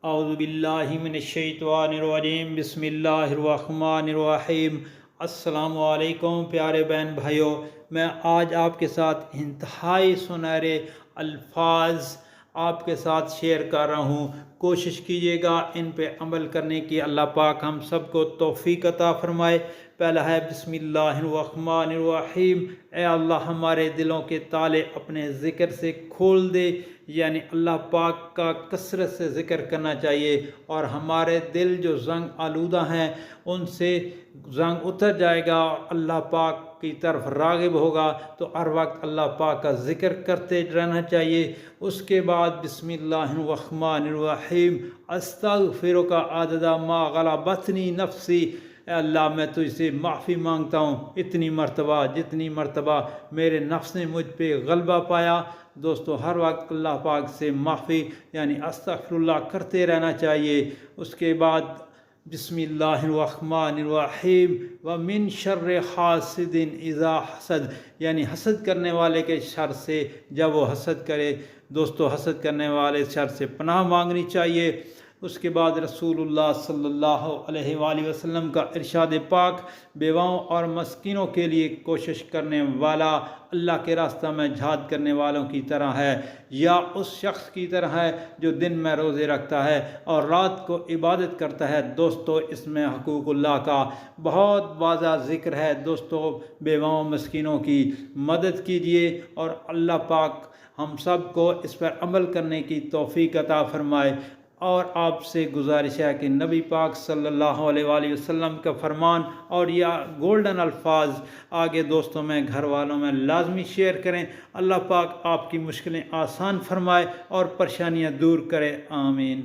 اعوذ باللہ من الشیطان الرجیم، بسم اللہ الرحمن الرحیم۔ السلام علیکم پیارے بہن بھائیوں، میں آج آپ کے ساتھ انتہائی سنہرے الفاظ آپ کے ساتھ شیئر کر رہا ہوں۔ کوشش کیجیے گا ان پہ عمل کرنے کی، اللہ پاک ہم سب کو توفیق عطا فرمائے۔ پہلا ہے بسم اللہ الرحمن الرحیم۔ اے اللہ ہمارے دلوں کے تالے اپنے ذکر سے کھول دے، یعنی اللہ پاک کا کثرت سے ذکر کرنا چاہیے، اور ہمارے دل جو زنگ آلودہ ہیں ان سے زنگ اتر جائے گا، اللہ پاک کی طرف راغب ہوگا، تو ہر وقت اللہ پاک کا ذکر کرتے رہنا چاہیے۔ اس کے بعد بسم اللہ الرحمن الرحیم، استغفرک عدد ما غلبتنی نفسی۔ اے اللہ میں تجھ سے معافی مانگتا ہوں اتنی مرتبہ جتنی مرتبہ میرے نفس نے مجھ پہ غلبہ پایا۔ دوستو ہر وقت اللہ پاک سے معافی یعنی استغفر اللہ کرتے رہنا چاہیے۔ اس کے بعد بسم اللہ الرحمن الرحیم، وَمِن شَرِّ حاسد اذا حسد، یعنی حسد کرنے والے کے شر سے جب وہ حسد کرے۔ دوستو حسد کرنے والے شر سے پناہ مانگنی چاہیے۔ اس کے بعد رسول اللہ صلی اللہ علیہ وآلہ وسلم کا ارشاد پاک، بیواؤں اور مسکینوں کے لیے کوشش کرنے والا اللہ کے راستہ میں جہاد کرنے والوں کی طرح ہے، یا اس شخص کی طرح ہے جو دن میں روزے رکھتا ہے اور رات کو عبادت کرتا ہے۔ دوستو اس میں حقوق اللہ کا بہت واضح ذکر ہے۔ دوستو بیواؤں مسکینوں کی مدد کیجیے، اور اللہ پاک ہم سب کو اس پر عمل کرنے کی توفیق عطا فرمائے۔ اور آپ سے گزارش ہے کہ نبی پاک صلی اللہ علیہ وآلہ وسلم کا فرمان اور یہ گولڈن الفاظ آگے دوستوں میں گھر والوں میں لازمی شیئر کریں۔ اللہ پاک آپ کی مشکلیں آسان فرمائے اور پریشانیاں دور کرے، آمین۔